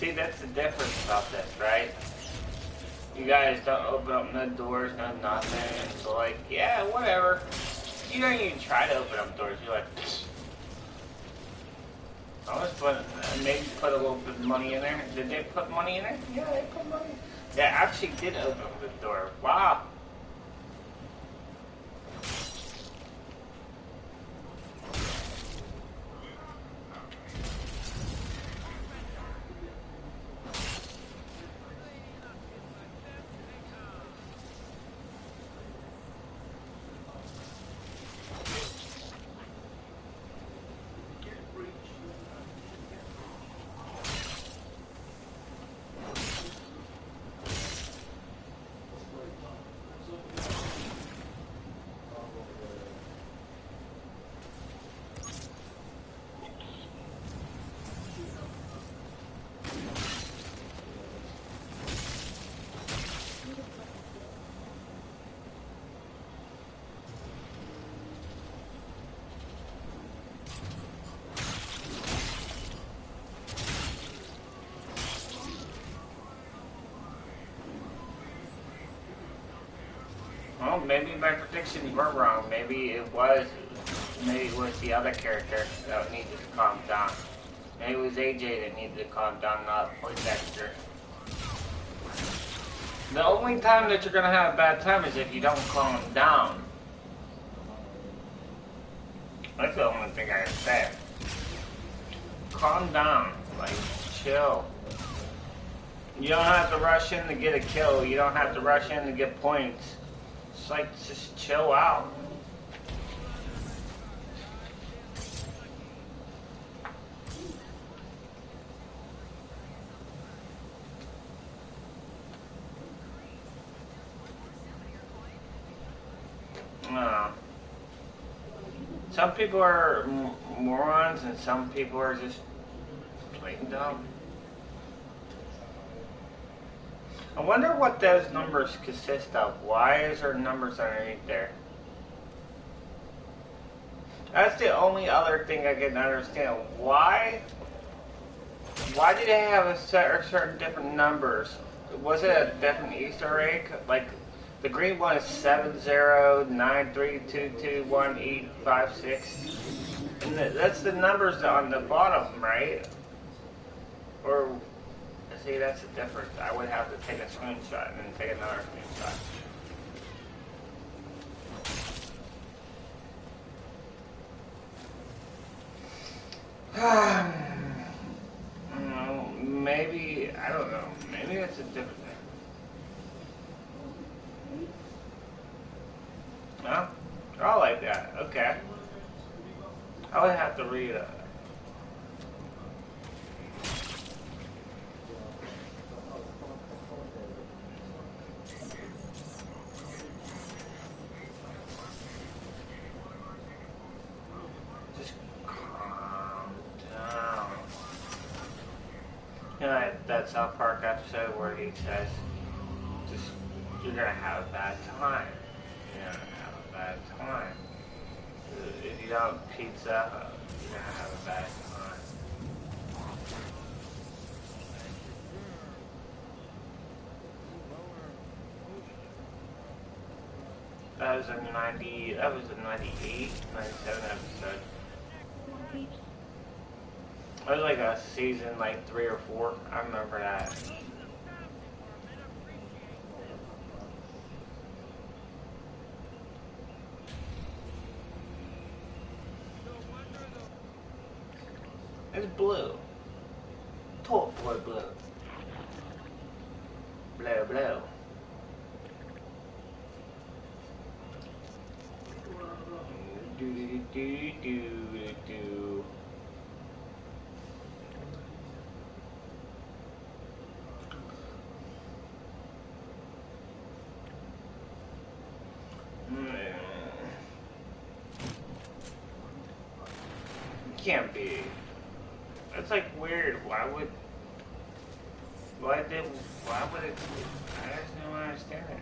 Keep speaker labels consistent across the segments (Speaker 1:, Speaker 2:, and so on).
Speaker 1: See, that's the difference about this, right? You guys don't open up no doors, no nothing. So like, yeah, whatever. You don't even try to open up doors. You're like, I was putting, maybe put a little bit of money in there. Did they put money in there? Yeah, they put money. They actually did open up the door. Wow. Well, maybe my predictions were wrong. Maybe it was the other character that needed to calm down. Maybe it was AJ that needed to calm down, not Poindexter. The only time that you're gonna have a bad time is if you don't calm down. That's the only thing I can say. Calm down, like chill. You don't have to rush in to get a kill. You don't have to rush in to get points. It's like, just chill out. Some people are morons and some people are just plain dumb. I wonder what those numbers consist of. Why is there numbers underneath there? That's the only other thing I can understand. Why do they have a certain different numbers? Was it a different Easter egg? Like, the green one is 7093221856. And that's the numbers on the bottom, right? Or, see, that's the difference. I would have to take a screenshot and then take another screenshot. Maybe, I don't know. Maybe that's a different thing. No? They're all like that. Okay. I would have to read it. Just calm down. You know that South Park episode where he says, just, you're gonna have a bad time. You're gonna have a bad time. If you don't pizza, you're gonna have a bad time. That was a 98, 97 episode. It was like a season, like 3 or 4. I remember that. It's blue. Talk boy blue. Blue, blue. Do do do do do. Can't be. That's like weird. Why would it? I just don't understand it.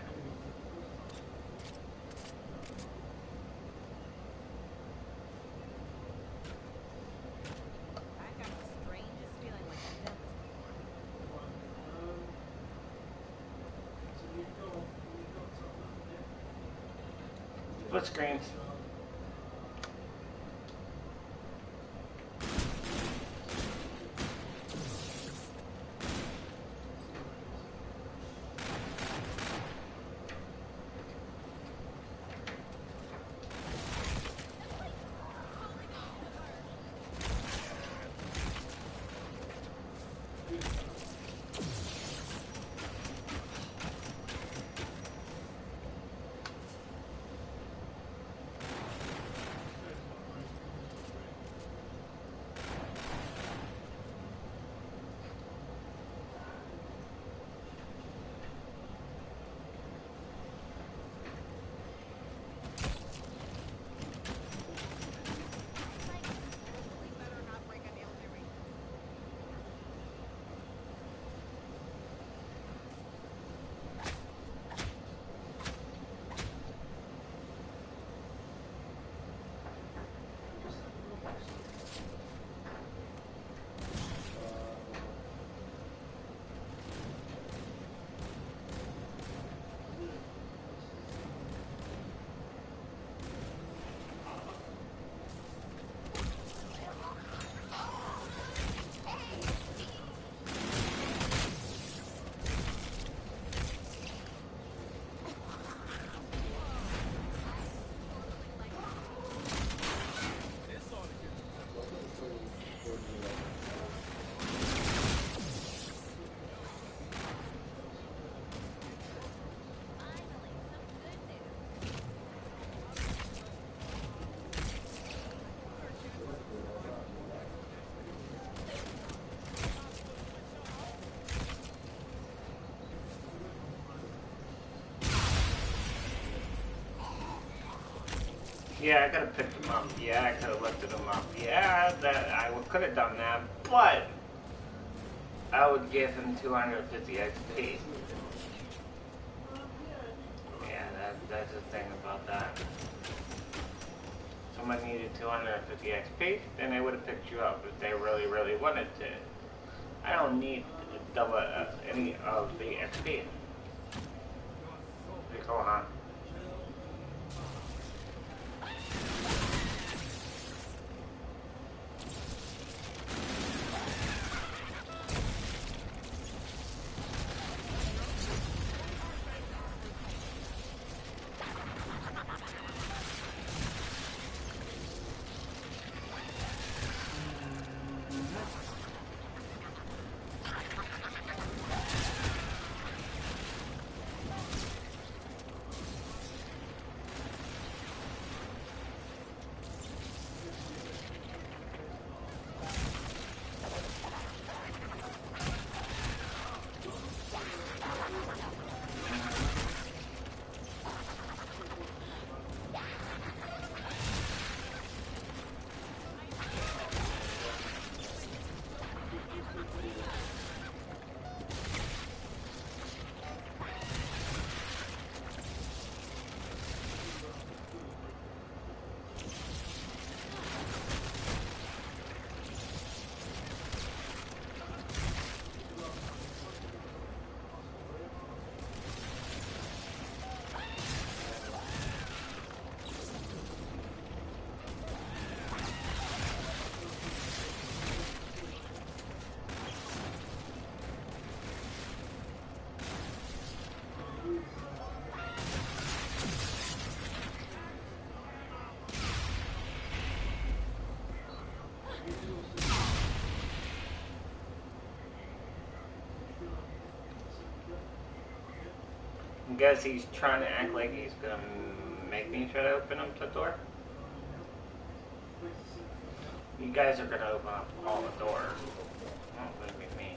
Speaker 1: split screens. Yeah, I could have picked him up. Yeah, I could have lifted him up. Yeah, that I could have done that, but I would give him 250 XP. Yeah, that's the thing about that. Someone needed 250 XP, then they would have picked you up if they really, really wanted to. I don't need double any of the XP. Pretty cool, huh? I guess he's trying to act like he's gonna make me try to open up the door. You guys are gonna open up all the doors. Don't look at me.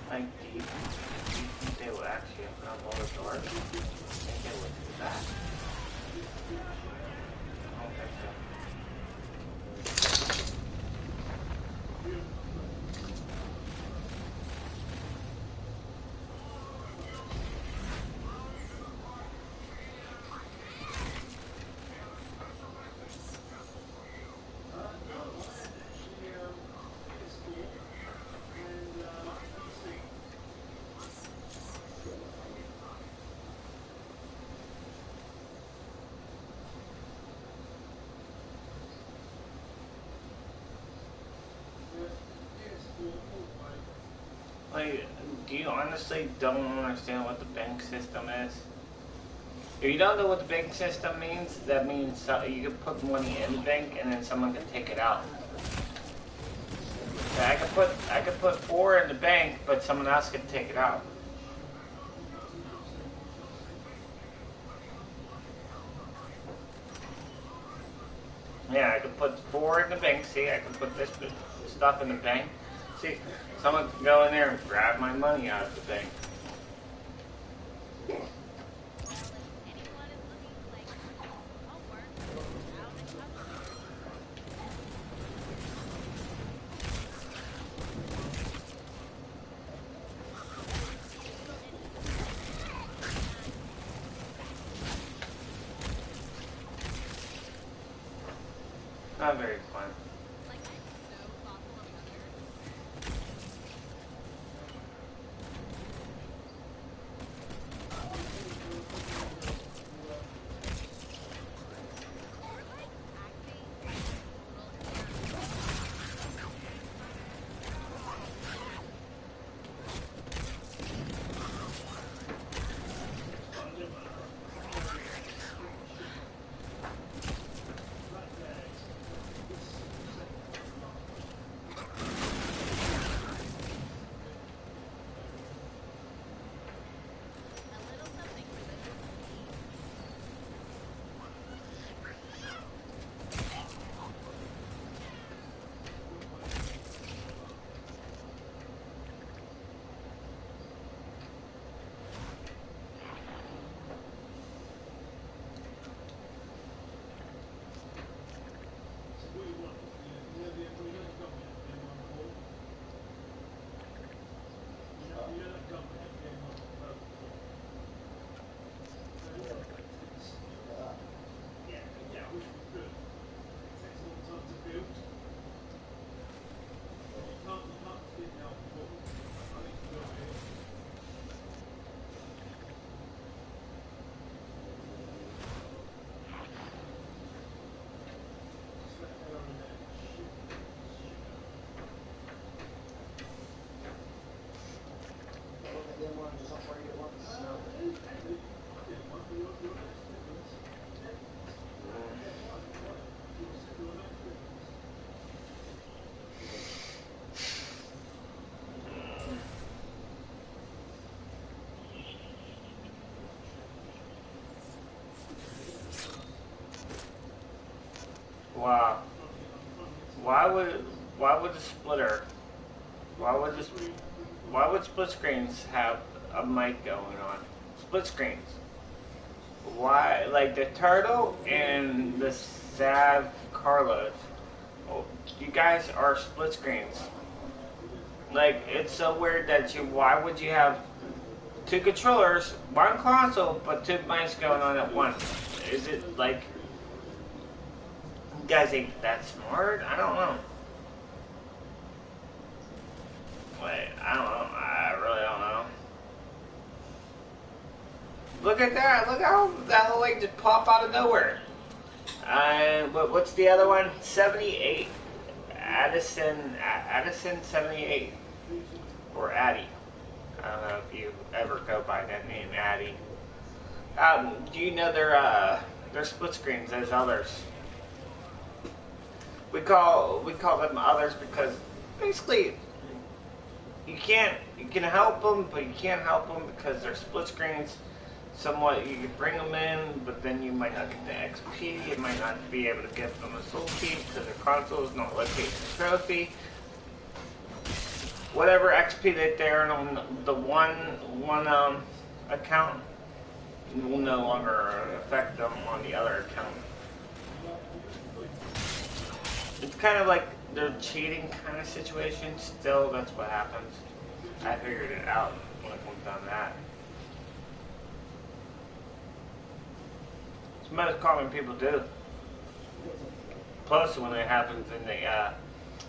Speaker 1: Like, do you think they will actually open up all the doors? I think they would do that. do you honestly don't understand what the bank system is? If you don't know what the bank system means, that means you can put money in the bank and then someone can take it out. Yeah, I could put 4 in the bank, but someone else can take it out. Yeah, I could put 4 in the bank. See, I can put this stuff in the bank. See, someone can go in there and grab my money out of the bank. Not very fun. Wow. Why would the splitter? Why would this? Why would split screens have a mic going on? Split screens. Why? Like the turtle and the Sav Carlos. Oh, you guys are split screens. Like it's so weird that you. Why would you have 2 controllers, 1 console, but 2 mics going on at once? Is it like? You guys ain't that smart? I don't know. Wait, I don't know. I really don't know. Look at that. Look how that whole like just pop out of nowhere. What's the other one? 78. Addison 78. Or Addy. I don't know if you ever go by that name, Addy. Do you know they're split screens as others? We call them others because basically you can help them, but you can't help them because they're split screens. Somewhat you can bring them in, but then you might not get the XP. You might not be able to get them a soul key because their console is not located the trophy. Whatever XP that they earn on the one account will no longer affect them on the other account. It's kind of like they're cheating kind of situation. Still, that's what happens. I figured it out when it comes down to that. It's most common people do. Plus, when it happens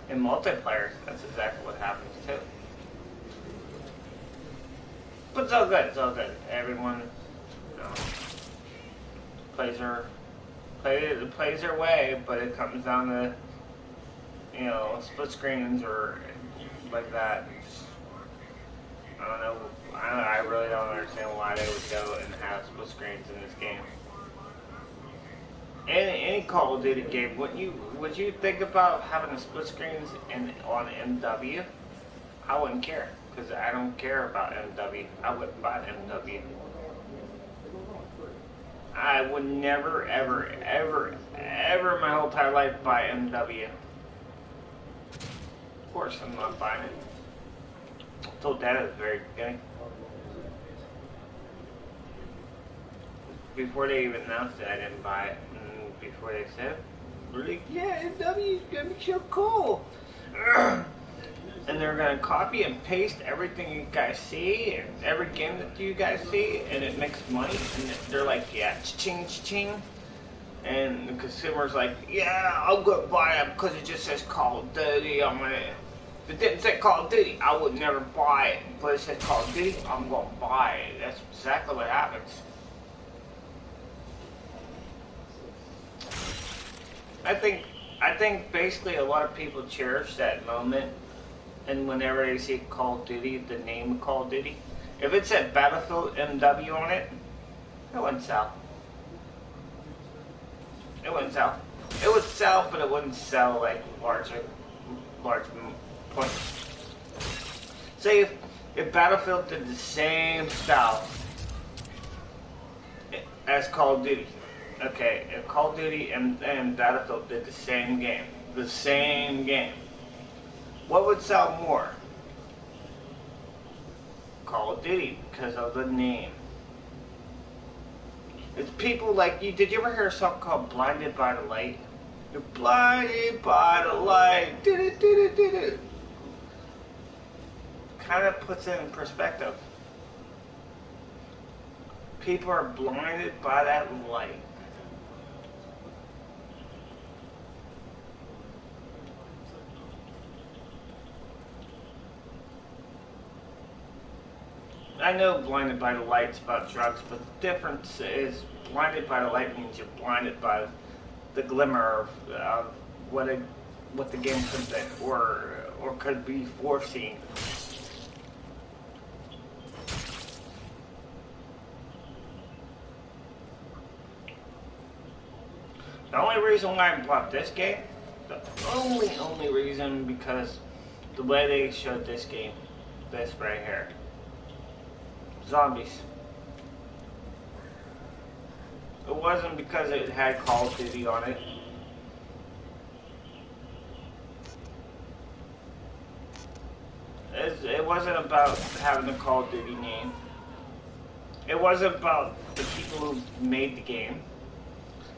Speaker 1: in multiplayer, that's exactly what happens too. But it's all good. It's all good. Everyone, you know, plays their way, but it comes down to split screens or like that. I don't know. I really don't understand why they would go and have split screens in this game. Any Call of Duty game, would you think about having the split screens on MW? I wouldn't care because I don't care about MW. I wouldn't buy MW. I would never, ever, ever, ever in my whole entire life buy MW. Of course, I'm not buying it. I told Dad at the very beginning. Before they even announced it, I didn't buy it. And before they said, really, yeah, MW is gonna be so cool. And they're gonna copy and paste everything you guys see and every game that you guys see, and it makes money. And they're like, yeah, cha-ching, cha-ching. And the consumer's like, yeah, I'm gonna buy it because it just says Call of Duty on it. If it didn't say Call of Duty, I would never buy it. But it says Call of Duty, I'm gonna buy it. That's exactly what happens. I think basically a lot of people cherish that moment, and whenever they see Call of Duty, the name Call of Duty, if it said Battlefield MW on it, it wouldn't sell. It wouldn't sell. It would sell, but it wouldn't sell like large points. Say if Battlefield did the same style as Call of Duty. Okay, if Call of Duty and Battlefield did the same game, what would sell more? Call of Duty, because of the name. It's people like you. Did you ever hear a song called "Blinded by the Light"? You're blinded by the light. Do-do-do-do-do-do. Kind of puts it in perspective. People are blinded by that light. I know blinded by the light's about drugs, but the difference is blinded by the light means you're blinded by the glimmer of what the game could be or could be foreseen. The only reason why I bought this game, the only reason, because the way they showed this game, this right here. Zombies. It wasn't because it had Call of Duty on it. It wasn't about having the Call of Duty name. It wasn't about the people who made the game.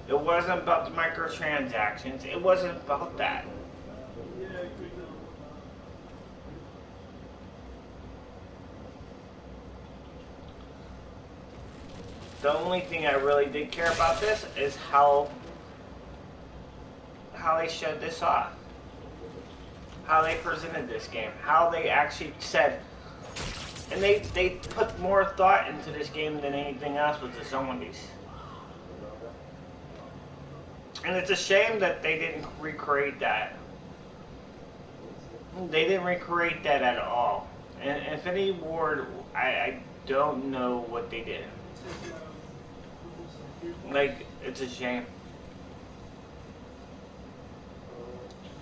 Speaker 1: It wasn't about the microtransactions. It wasn't about that. The only thing I really did care about this is how they showed this off. How they presented this game. How they actually said, and they put more thought into this game than anything else with the zombies. And it's a shame that they didn't recreate that. They didn't recreate that at all. And Infinity Ward, I don't know what they did. Like, it's a shame.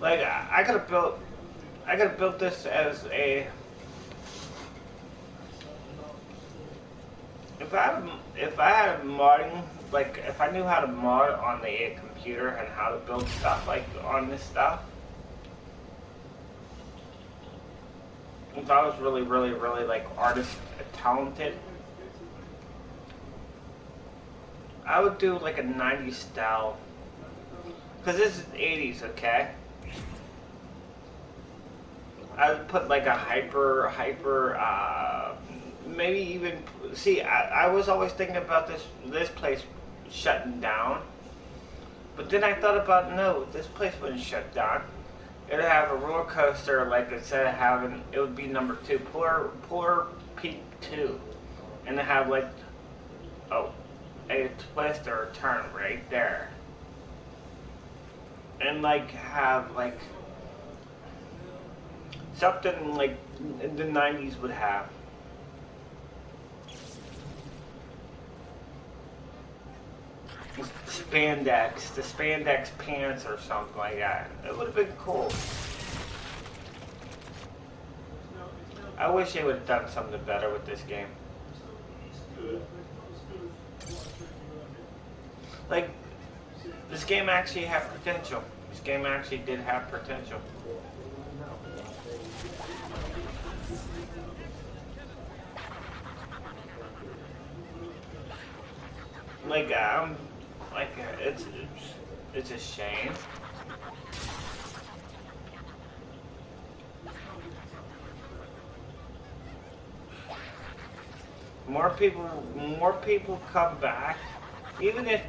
Speaker 1: Like, I could have built this as a. If I had a modding, like if I knew how to mod on the computer and how to build stuff like on this stuff, if I was really like artist talented, I would do like a 90s style, because this is 80s, okay? I would put like a hyper, maybe even, see, I was always thinking about this place shutting down, but then I thought about, no, this place wouldn't shut down. It would have a roller coaster, like instead of having, it would be number 2, Polar Peak 2, and have like, oh, a twist or a turn right there, and like have like something like the 90s would have, the spandex pants or something like that. It would have been cool. I wish they would have done something better with this game. Like, this game actually had potential. This game actually did have potential. Like, it's a shame. More people come back, even if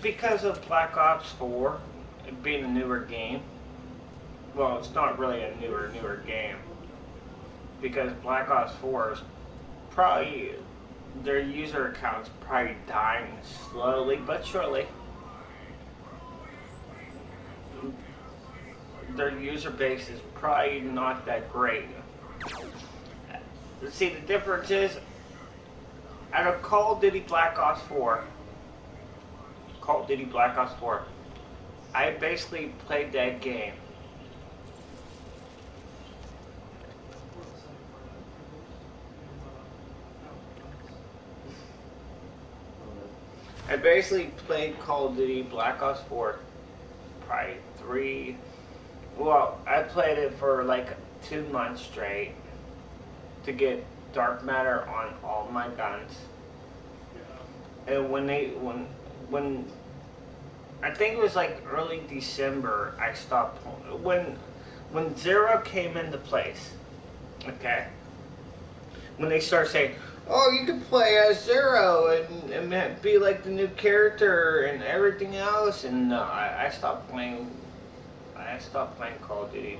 Speaker 1: because of Black Ops 4 it being a newer game. Well, it's not really a newer game because Black Ops 4 is probably their user account's probably dying slowly but surely. Their user base is probably not that great. See, the difference is, out of Call of Duty Black Ops 4, I basically played that game. I basically played Call of Duty Black Ops 4 probably I played it for like 2 months straight to get dark matter on all my guns. And when I think it was like early December, I stopped when Zero came into place. Okay, when they start saying, "Oh, you can play as Zero and be like the new character and everything else," and I stopped playing. I stopped playing Call of Duty.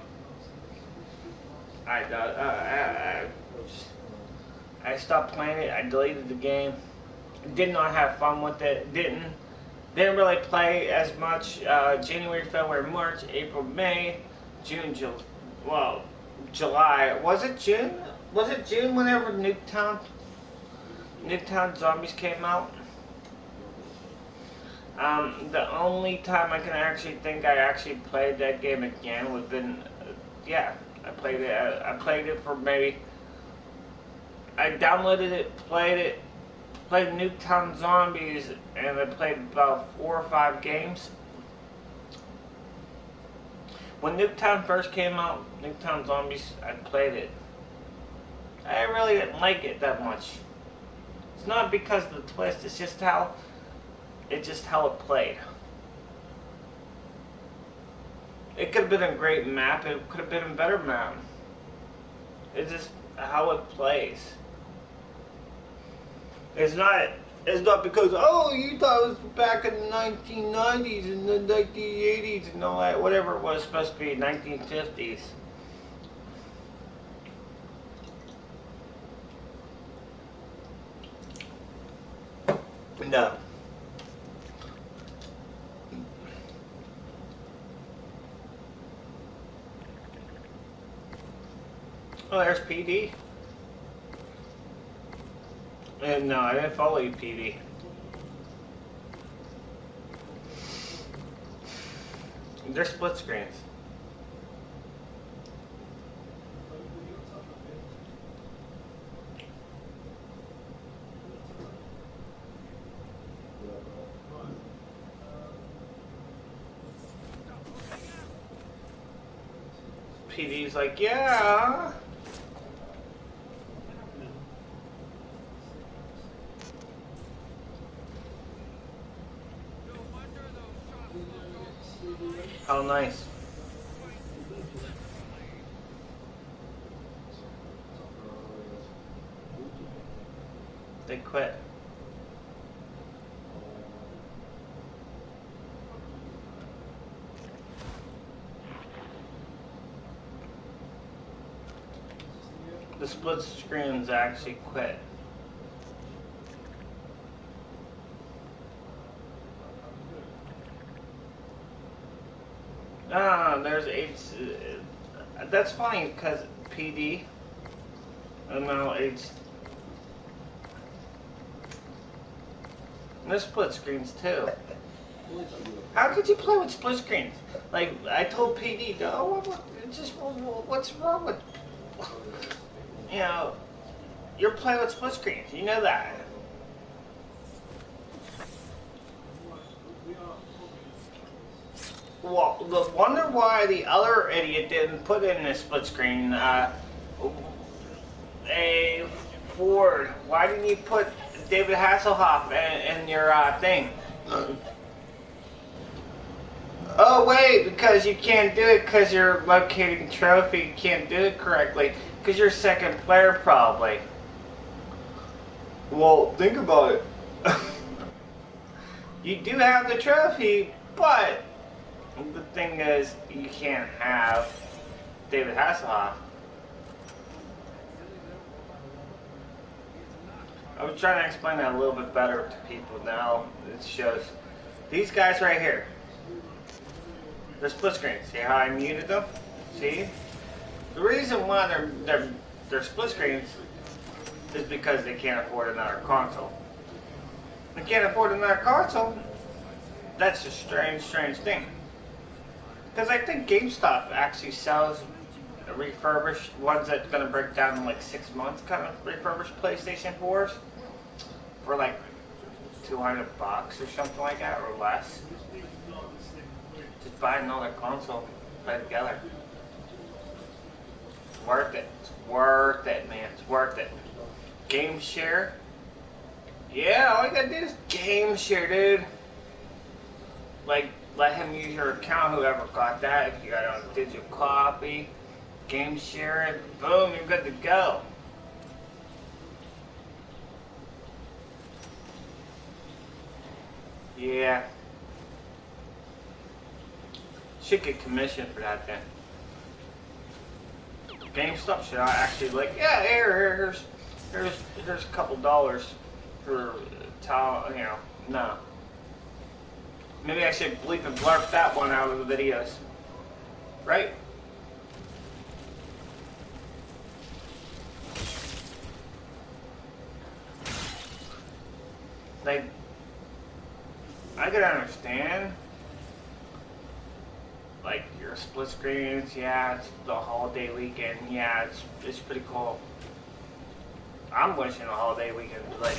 Speaker 1: I stopped playing it. I deleted the game. Did not have fun with it. Didn't really play as much. January, February, March, April, May, June, July. Was it June? Was it June whenever Nuketown Zombies came out? The only time I can actually think I actually played that game again would have been, I played it. I played it for maybe. I downloaded it, played Nuketown Zombies, and I played about 4 or 5 games. When Nuketown first came out, Nuketown Zombies, I played it. I really didn't like it that much. It's not because of the twist, it's just how it played. It could have been a great map, it could have been a better map. It's just how it plays. It's not because, oh, you thought it was back in the 1990s and the 1980s and all that, whatever it was supposed to be, 1950s. No. Oh, there's PD. And no, I didn't follow you, PD. They're split screens. PD's like, yeah. How nice. They quit. The split screens actually quit. There's 8. That's funny because PD. And now it's. And there's split screens too. How could you play with split screens? Like, I told PD, what's wrong with, you know, you're playing with split screens. You know that. Well, wonder why the other idiot didn't put in a split screen. A Ford. Why didn't you put David Hasselhoff in your thing? Oh wait, because you can't do it because you're locating trophy. You can't do it correctly because you're second player probably. Well, think about it. You do have the trophy, but the thing is, you can't have David Hasselhoff. I was trying to explain that a little bit better to people now. It shows these guys right here. They're split screen. See how I muted them? See? The reason why they're split screens is because they can't afford another console. They can't afford another console. That's a strange thing. Because I think GameStop actually sells refurbished ones that's going to break down in like 6 months, kind of refurbished PlayStation 4s for like $200 or something like that, or less. Just buy another console, play together. It's worth it. It's worth it, man. It's worth it. Game share. Yeah, all you gotta do is game share, dude. Like, let him use your account, whoever got that. If you got it on digital copy, game share it, boom, you're good to go. Yeah. Should get commission for that then. GameStop should actually like, yeah, here's a couple dollars for you know, no. Maybe I should bleep and blurp that one out of the videos. Right? Like, I could understand, like, your split screens, yeah, it's the holiday weekend, yeah, it's pretty cool. I'm wishing the holiday weekend was like,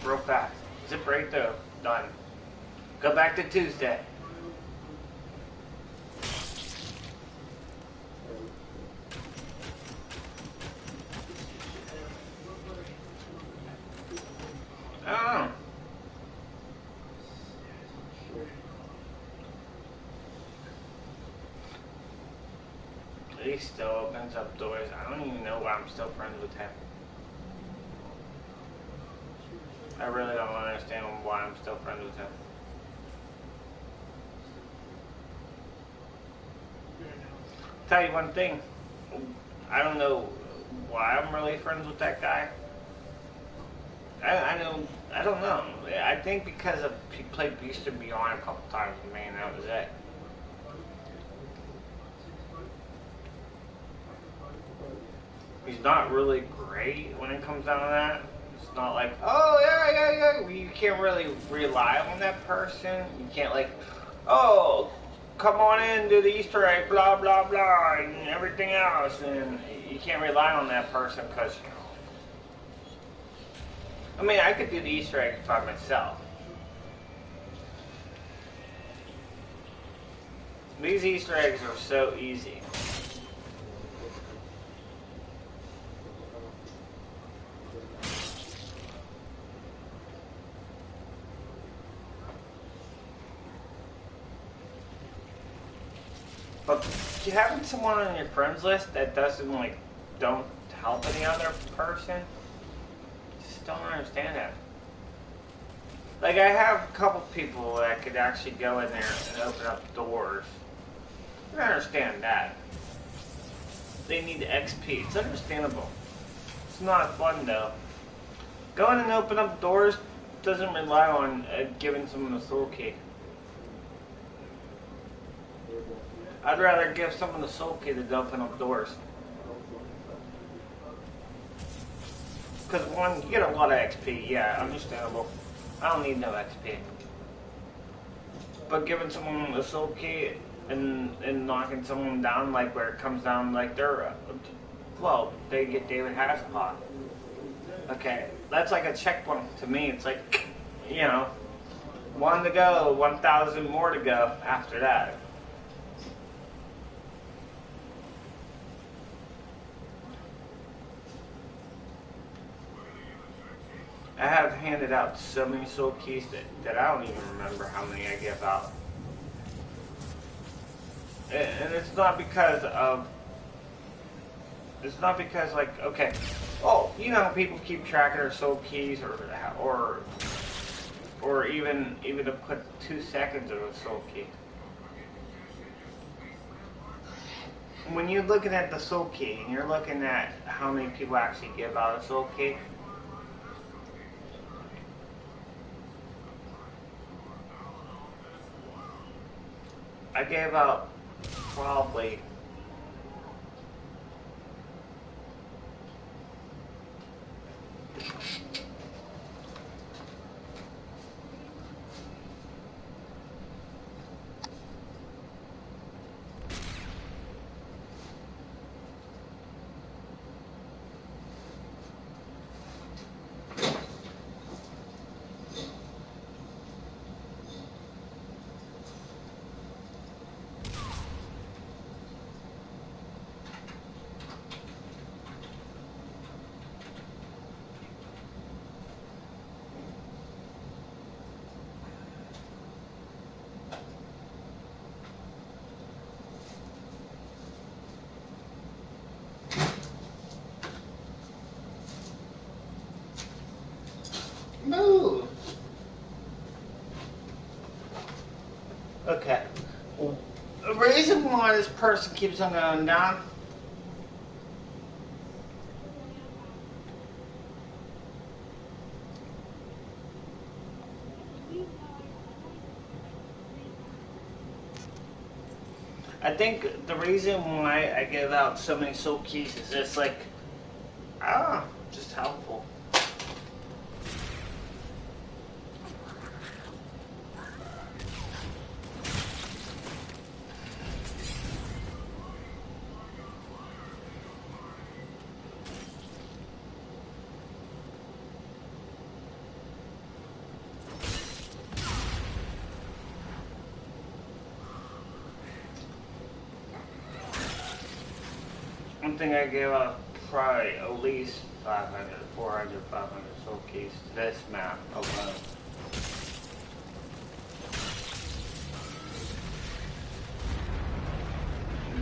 Speaker 1: real fast. Zip right through, done. Go back to Tuesday. I don't know. He still opens up doors. I don't even know why I'm still friends with him. I really don't understand why I'm still friends with him. Tell you one thing. I don't know why I'm really friends with that guy. I don't know. I think because he played Beast and Beyond a couple times, man, that was it. He's not really great when it comes down to that. It's not like, oh, yeah. You can't really rely on that person. You can't like, oh, come on in, do the Easter egg, blah, blah, blah, and everything else. And you can't rely on that person because, I mean, I could do the Easter eggs by myself. These Easter eggs are so easy. But you having someone on your friends list that doesn't like, don't help any other person, just don't understand that. Like, I have a couple people that could actually go in there and open up doors. I understand that. They need XP. It's understandable. It's not fun though. Going and open up doors doesn't rely on giving someone a soul key. I'd rather give someone the soul key than open up doors. Because one, you get a lot of XP, yeah, understandable. I don't need no XP. But giving someone a soul key and knocking someone down, like where it comes down, like they're, well, they get David Hasselhoff. Okay, that's like a checkpoint to me. It's like, you know, 1 to go, 1,000 more to go after that. I have handed out so many soul keys that I don't even remember how many I give out. And it's not because of, it's not because like, okay, oh, you know, people keep track of their soul keys or even to put 2 seconds of a soul key. When you're looking at the soul key and you're looking at how many people actually give out a soul key, I gave out probably move. Okay. The reason why this person keeps on going down, I think the reason why I give out so many soul keys is just like, just helpful. I think I gave out probably at least 500, 400, 500 soul keys to this map alone.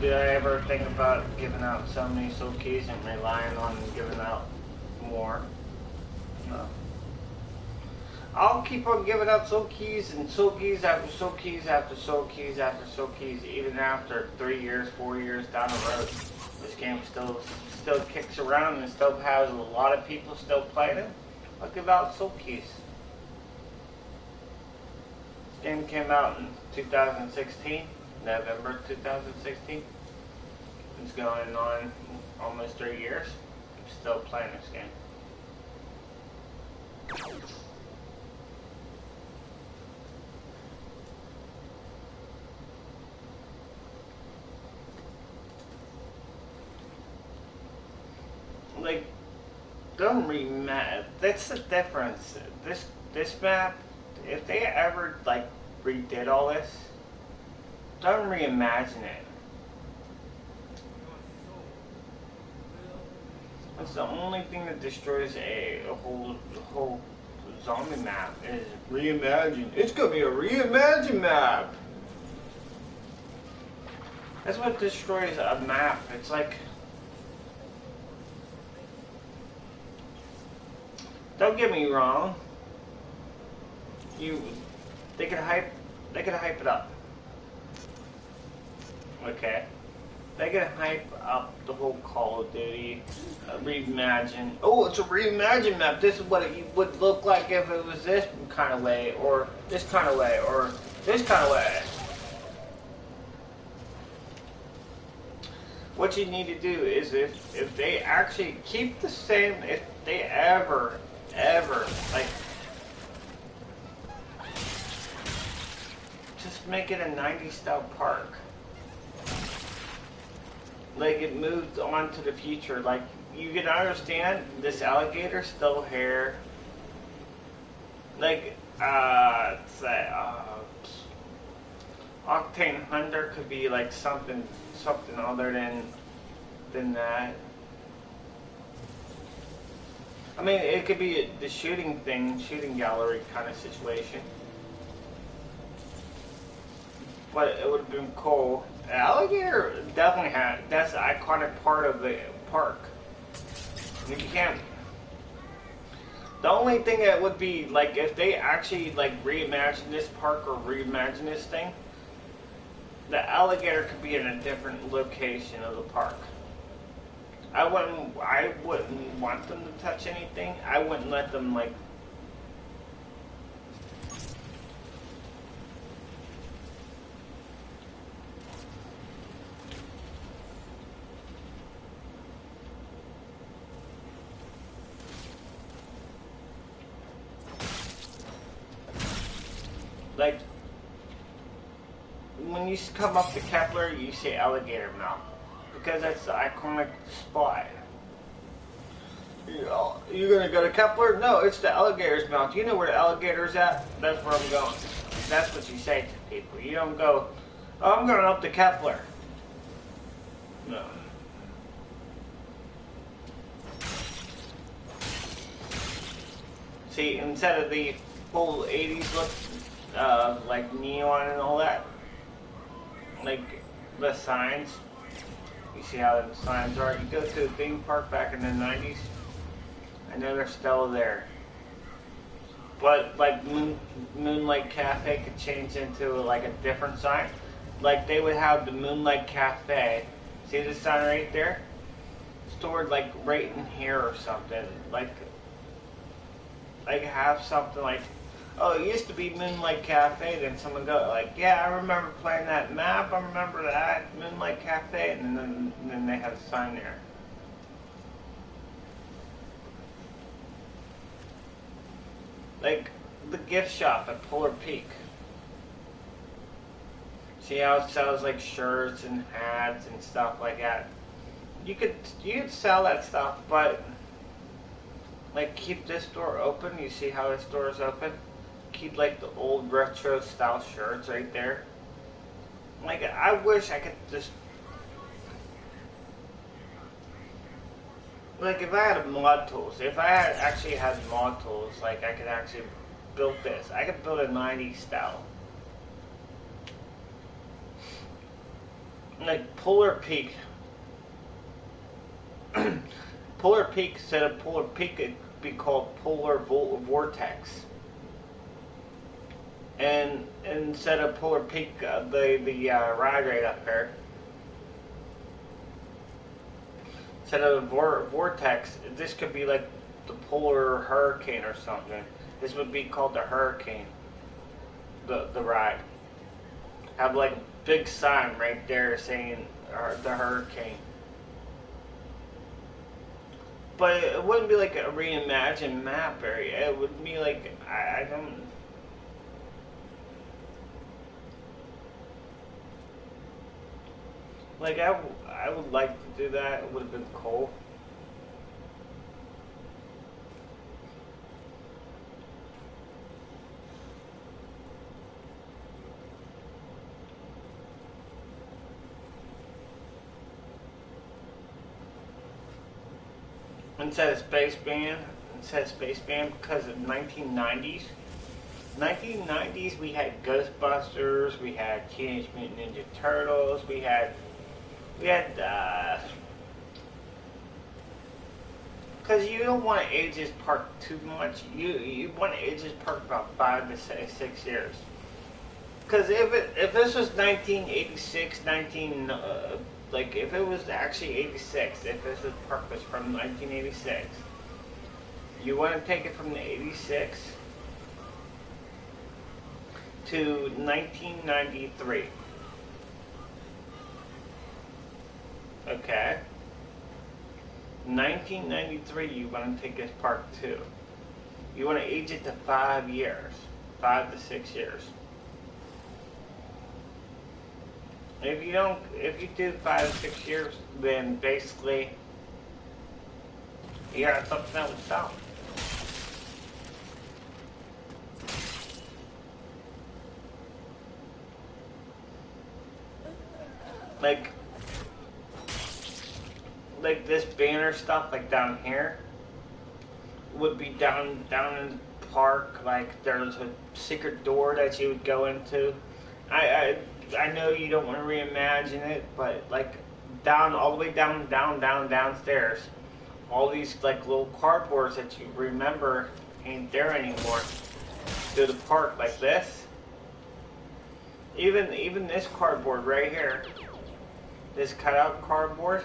Speaker 1: Did I ever think about giving out so many soul keys and relying on giving out more? No. I'll keep on giving out soul keys and soul keys after soul keys after soul keys after soul keys, even after 3 years, 4 years down the road. This game still kicks around and still has a lot of people still playing it. I'll give out soul keys. This game came out in 2016, November 2016. It's going on almost 3 years. I'm still playing this game. Like, don't remap. That's the difference. This map, if they ever like redid all this, don't reimagine it. That's the only thing that destroys a whole zombie map is reimagine. It's gonna be a reimagined map. That's what destroys a map. It's like, don't get me wrong. They could hype it up. Okay. They could hype up the whole Call of Duty, reimagine. Oh, it's a reimagined map. This is what it would look like if it was this kind of way, or this kind of way, or this kind of way. What you need to do is if they actually keep the same, if they ever, like, just make it a 90s style park. Like it moved on to the future. Like you can understand this alligator still hair. Like say Octane Hunter could be like something other than that. I mean, it could be the shooting gallery kind of situation. But it would have been cool. Alligator definitely that's the iconic part of the park. You can't. The only thing that would be like if they actually like reimagine this park or reimagine this thing, the alligator could be in a different location of the park. I wouldn't want them to touch anything. I wouldn't let them like when you come up to Kepler, you say Alligator Mouth because that's the iconic spot. You're gonna go to Kepler? No, it's the Alligator's Mouth. You know where the alligator's at? That's where I'm going. That's what you say to people. You don't go, oh, I'm going up to Kepler. No. See, instead of the whole 80s look, like neon and all that, like the signs, you see how the signs are. You go to a theme park back in the 90s, I know they're still there. But like Moonlight Cafe could change into like a different sign. Like they would have the Moonlight Cafe. See the sign right there? Stored like right in here or something. Like have something like, oh, it used to be Moonlight Cafe. Then someone go like, yeah, I remember playing that map. I remember that Moonlight Cafe, and then they have a sign there. Like the gift shop at Polar Peak. See how it sells like shirts and hats and stuff like that. You could sell that stuff, but like keep this door open. You see how this door is open? Keep like the old retro style shirts right there. Like I wish I could just like if I had mod tools, if I actually had mod tools, like I could actually build this. I could build a 90s style. Like Polar Peak. Polar Peak, instead of Polar Peak, it'd be called Polar Vortex. And instead of Polar Peak, the ride right up there, instead of Vortex, this could be like the Polar Hurricane or something. This would be called the Hurricane, the ride. Have like a big sign right there saying the Hurricane. But it wouldn't be like a reimagined map area. It would be like, I don't... Like, I would like to do that. It would have been cool. Instead of Space Band, because of 1990s. 1990s, we had Ghostbusters, we had Teenage Mutant Ninja Turtles, we had, because you don't want to age this park too much. You want to age this park about 5 to 6 years. Because if this was 1986, like if it was actually 86, if this park was from 1986, you want to take it from the 86 to 1993. Okay? 1993, you want to take this park to. You want to age it to 5 years. 5 to 6 years. If you do 5 or 6 years, then basically you got something that would sell. Like this banner stuff, like down here, would be down in the park. Like there's a secret door that you would go into. I know you don't want to reimagine it, but like down all the way downstairs, all these like little cardboards that you remember ain't there anymore. To the park like this. Even this cardboard right here, this cutout cardboard,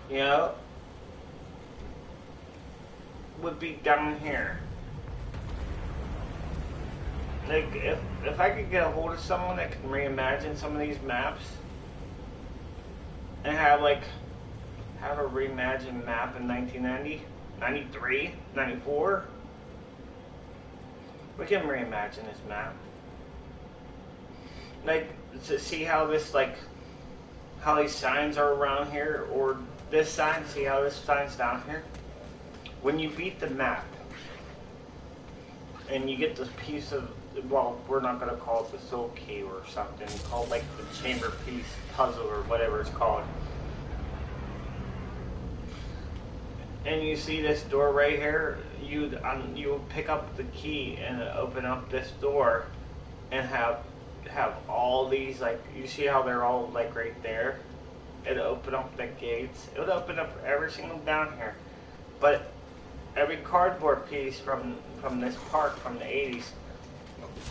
Speaker 1: you know, would be down here. Like if I could get a hold of someone that can reimagine some of these maps and have a reimagined map in 1990, 93, 94, we can reimagine this map. Like to see how this how these signs are around here, or this sign, see how this sign's down here? When you beat the map and you get this piece of, well, we're not going to call it the soul key or something, called like the chamber piece puzzle or whatever it's called. And you see this door right here, you would pick up the key and open up this door and have all these, like, you see how they're all like right there? It'll open up the gates. It would open up every single down here. But every cardboard piece from this park from the 80s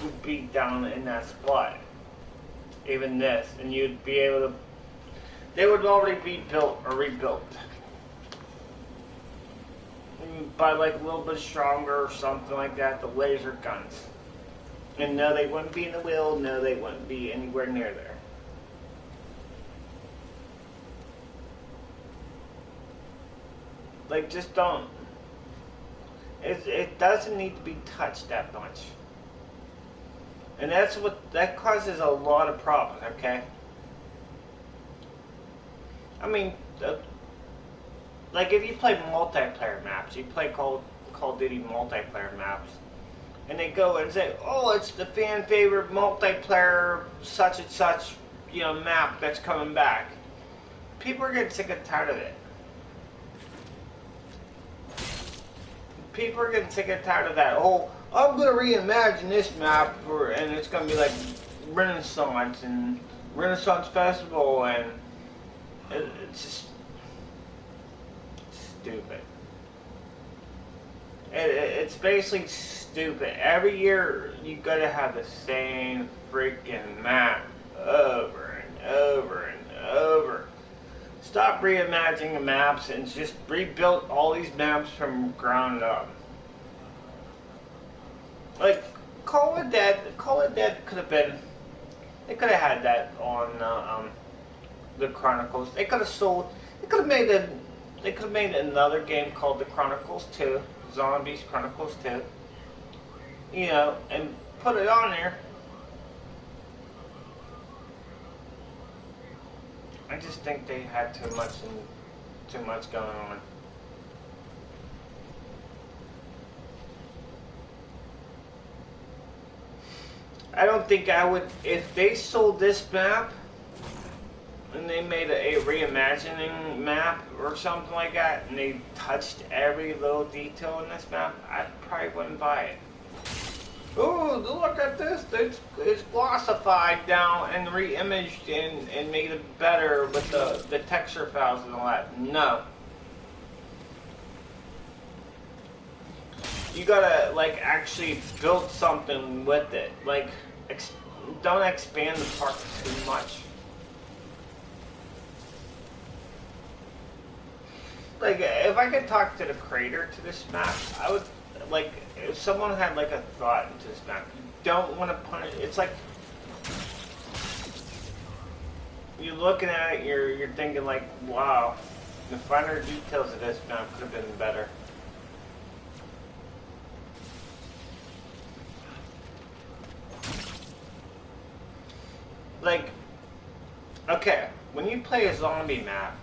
Speaker 1: would be down in that spot. Even this. And you'd be able to, they would already be built or rebuilt. By like a little bit stronger or something like that, the laser guns. And no, they wouldn't be in the wheel. No, they wouldn't be anywhere near there. Like, just don't. It doesn't need to be touched that much. And that causes a lot of problems, okay? I mean, like if you play multiplayer maps, you play Call of Duty multiplayer maps, and they go and say, oh, it's the fan favorite multiplayer such and such, you know, map that's coming back. People are getting sick and tired of it. People are getting sick and tired of that. Oh, I'm going to reimagine this map, and it's going to be like Renaissance and Renaissance Festival, and it's just stupid. It's basically stupid. Every year you gotta have the same freaking map over and over and over. Stop reimagining the maps and just rebuild all these maps from ground up. Like Call of Dead could have been. They could have had that on the Chronicles. They could have sold. They could have made a. They could have made another game called The Chronicles 2, Zombies Chronicles 2, you know, and put it on there. I just think they had too much going on. I don't think I would, if they sold this map, and they made a reimagining map or something like that, and they touched every little detail in this map, I probably wouldn't buy it. Oh, look at this! It's glossified now and re-imaged and made it better with the texture files and all that. No. You gotta, like, actually build something with it. Like, don't expand the park too much. Like, if I could talk to the creator to this map, I would, like, if someone had, like, a thought into this map, you don't want to punish, it's like, you're looking at it, you're thinking, like, wow, the finer details of this map could have been better. Like, Okay, when you play a zombie map,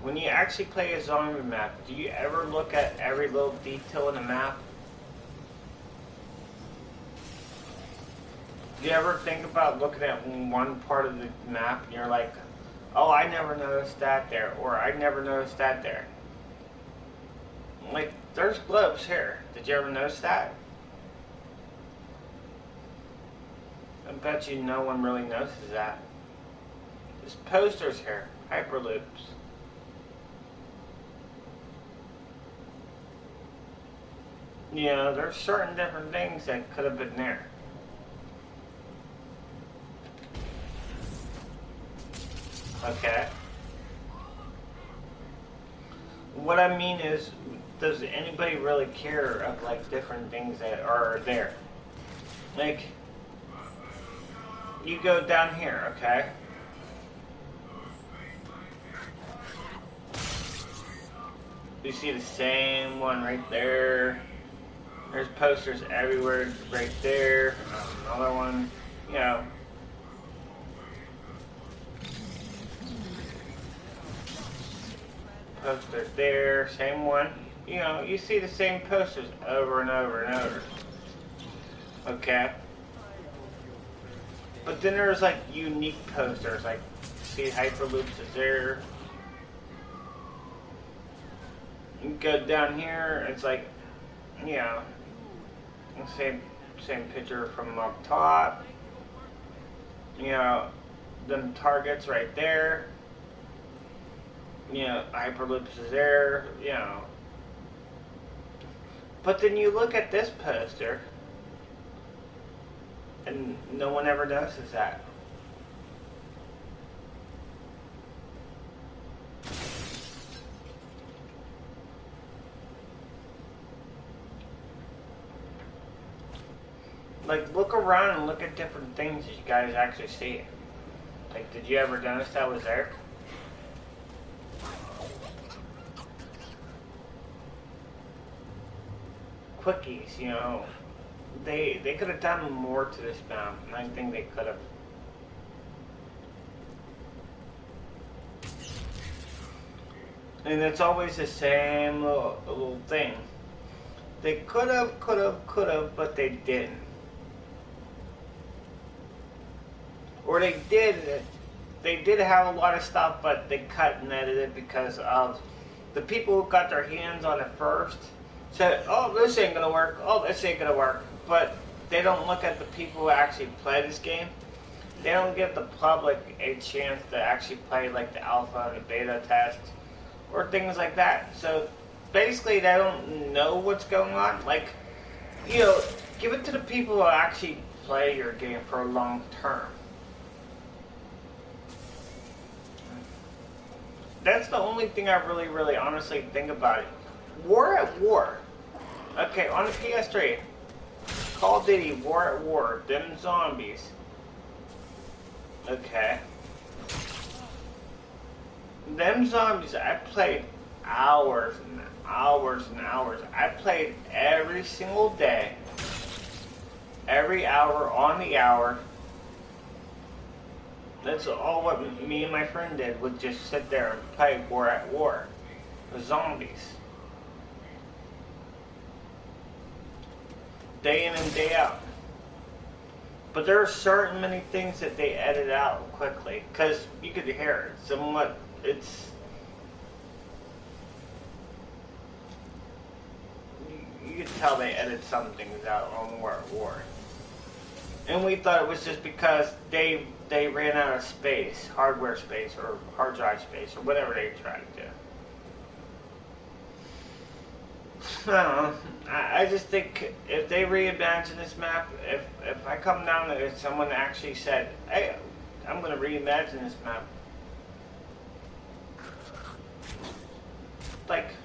Speaker 1: when you actually play a zombie map, do you ever look at every little detail in the map? Do you ever think about looking at one part of the map and you're like, oh, I never noticed that there, or I never noticed that there? Like, there's globes here. Did you ever notice that? I bet you no one really notices that. There's posters here, hyperloops. You know, there's certain different things that could have been there. Okay. What I mean is, does anybody really care of like different things that are there? Like, you go down here, okay? You see the same one right there. There's posters everywhere right there. Another one, you know. Poster there, same one. You know, you see the same posters over and over and over. Okay? But then there's like unique posters, like see hyperloops is there. You go down here, it's like, you know, same picture from up top. You know, them targets right there. You know, hyperloops is there, you know. But then you look at this poster, and no one ever notices that. Like, look around and look at different things that you guys actually see. Like, did you ever notice that was there? Quickies, you know, they could have done more to this map, and I think they could have. And it's always the same little thing. They could have, but they didn't. Or they did. They did have a lot of stuff, but they cut and edited because of the people who got their hands on it first. Said, oh, this ain't gonna work. Oh, this ain't gonna work. But they don't look at the people who actually play this game. They don't give the public a chance to actually play like the alpha and the beta test or things like that. So basically, they don't know what's going on. Like, you know, give it to the people who actually play your game for a long term. That's the only thing I really honestly think about it. War at War. Okay, on the PS3. Call of Duty, War at War. Them zombies. Okay. Them zombies, I played hours and hours and hours. I played every single day. Every hour on the hour. That's all what me and my friend did, was just sit there and play War at War. The zombies. Day in and day out. But there are certain many things that they edit out quickly, because you could hear it. Somewhat, you could tell they edit some things out on War at War. And we thought it was just because they ran out of space, hardware space, or hard drive space, or whatever they tried to do. I don't know. I just think if they reimagine this map, if I come down and someone actually said, hey, I'm going to reimagine this map. Like,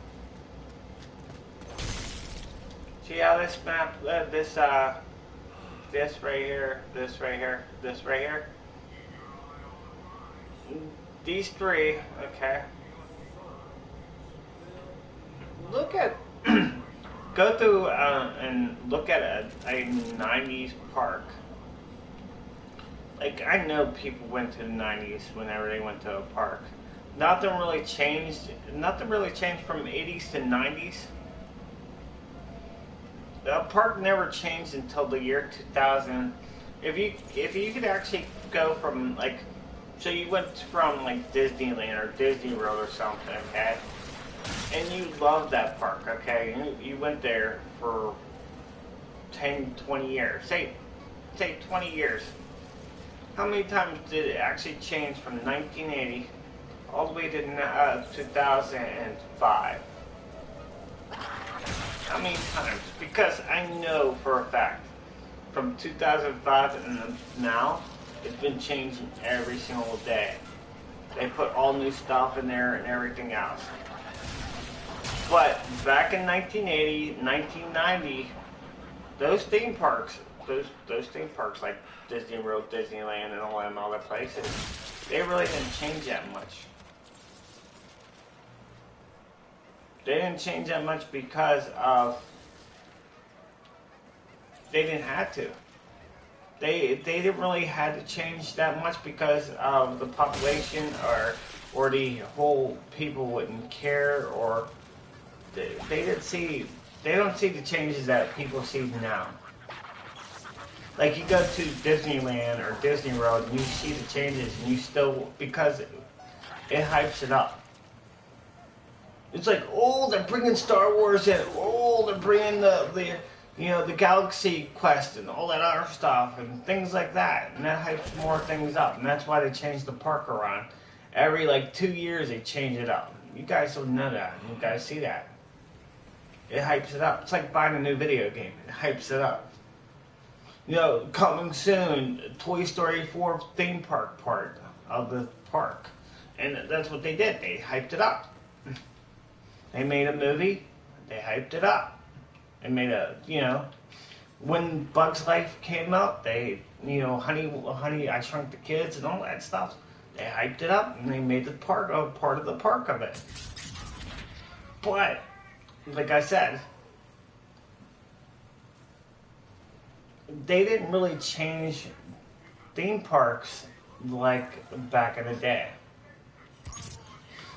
Speaker 1: see how this map, this right here, this right here, this right here. These three, okay. Look at, go through and look at a 90s park. Like, I know people went to the 90s whenever they went to a park. Nothing really changed. Nothing really changed from 80s to 90s. The park never changed until the year 2000. If you could actually go from like, so you went from like Disneyland or Disney World or something, okay, and you loved that park, okay, and you went there for 10, 20 years, say 20 years. How many times did it actually change from 1980 all the way to 2005? How many times? Because I know for a fact, from 2005 and now, it's been changing every single day. They put all new stuff in there and everything else. But back in 1980, 1990, those theme parks, those theme parks like Disney World, Disneyland, and all them other places, they really didn't change that much. They didn't change that much because of they didn't have to. They didn't really have to change that much because of the population or the whole people wouldn't care or they didn't see they don't see the changes that people see now. Like you go to Disneyland or Disney World and you see the changes and you still because it hypes it up. It's like, oh, they're bringing Star Wars in. Oh, they're bringing the the Galaxy Quest and all that other stuff and things like that. And that hypes more things up. And that's why they changed the park around. Every like 2 years they change it up. You guys don't know that. You guys see that. It hypes it up. It's like buying a new video game. It hypes it up. Coming soon, Toy Story 4 theme park part of the park. And that's what they did. They hyped it up. They made a movie. They hyped it up. They made when Bugs Life came out, they, Honey, I Shrunk the Kids and all that stuff. They hyped it up and they made the park a part of the park of it. But, like I said, they didn't really change theme parks like back in the day.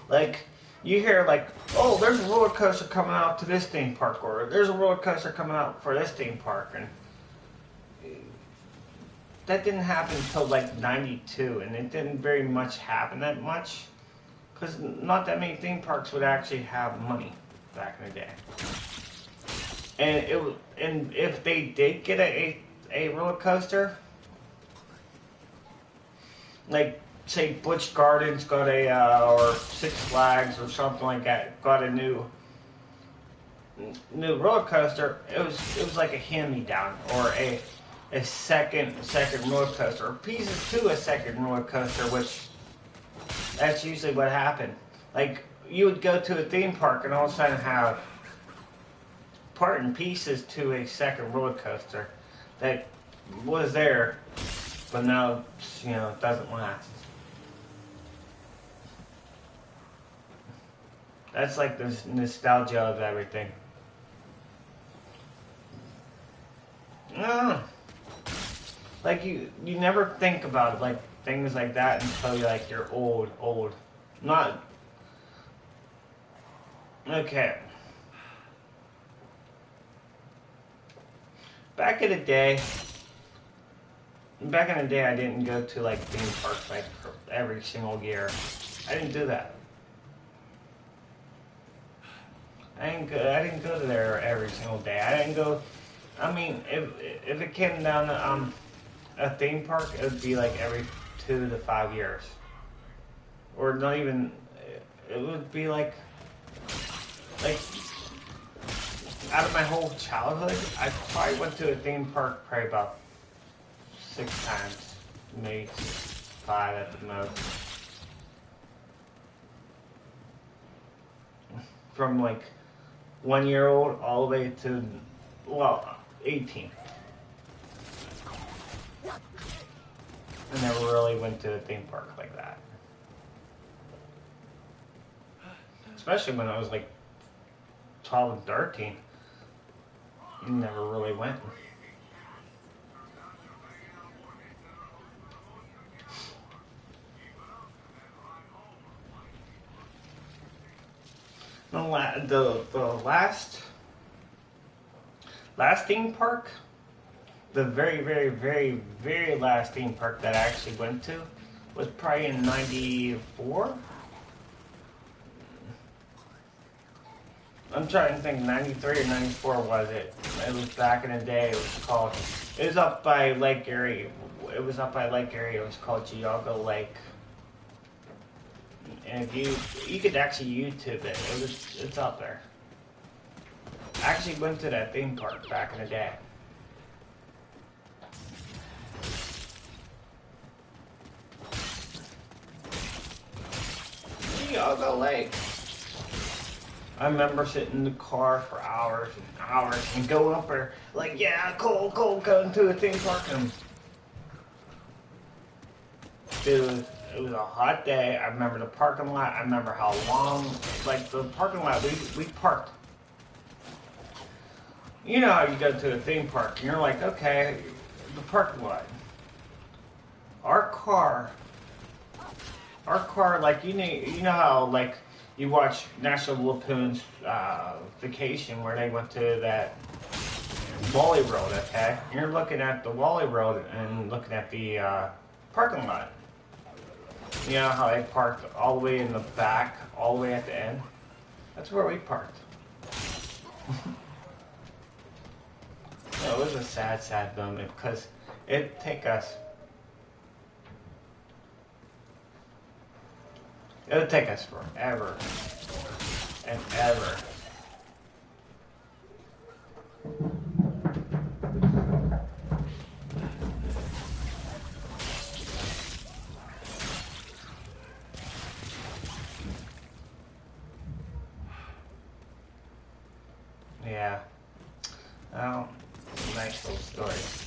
Speaker 1: Like, you hear like, oh, there's a roller coaster coming out to this theme park, or there's a roller coaster coming out for this theme park, and that didn't happen until like '92, and it didn't very much happen that much, because not that many theme parks would actually have money back in the day. And if they did get a roller coaster, like say Busch Gardens got or Six Flags or something like that, got a new roller coaster. It was like a hand-me-down or a second roller coaster, or pieces to a second roller coaster, which that's usually what happened. Like you would go to a theme park and all of a sudden have part and pieces to a second roller coaster that was there, but now it doesn't last. That's like the nostalgia of everything. No. Like you never think about it, like things like that until you're old. Not okay. Back in the day, I didn't go to like theme parks like every single year. I didn't do that. I didn't go to there every single day. I didn't go. I mean, if it came down to a theme park, it would be like every 2 to 5 years, or not even. It would be like out of my whole childhood, I probably went to a theme park probably about 6 times, maybe 5 at the most. From like 1-year-old all the way to 18. I never really went to a theme park like that. Especially when I was like 12 and 13. Never really went. The last theme park, the very, very, very, very last theme park that I actually went to was probably in '94. I'm trying to think, '93 or '94 was it? It was back in the day. It was up by Lake Erie. It was up by Lake Erie. It was called Geauga Lake. And if you could actually YouTube it. It's up there. I actually went to that theme park back in the day. Geauga Lake. I remember sitting in the car for hours and hours and going up there like, yeah, cool, going to a theme park. And it was a hot day. I remember the parking lot. I remember how long, like the parking lot, we parked. You know how you go to a theme park and you're like, okay, the parking lot. Our car, like, you know how, like, you watch National Lampoon's Vacation where they went to that Wally Road, okay? You're looking at the Wally Road and looking at the parking lot. You know how they parked all the way in the back, all the way at the end? That's where we parked. It was a sad, sad moment because it'd take us forever and ever. Yeah. Well, nice little story.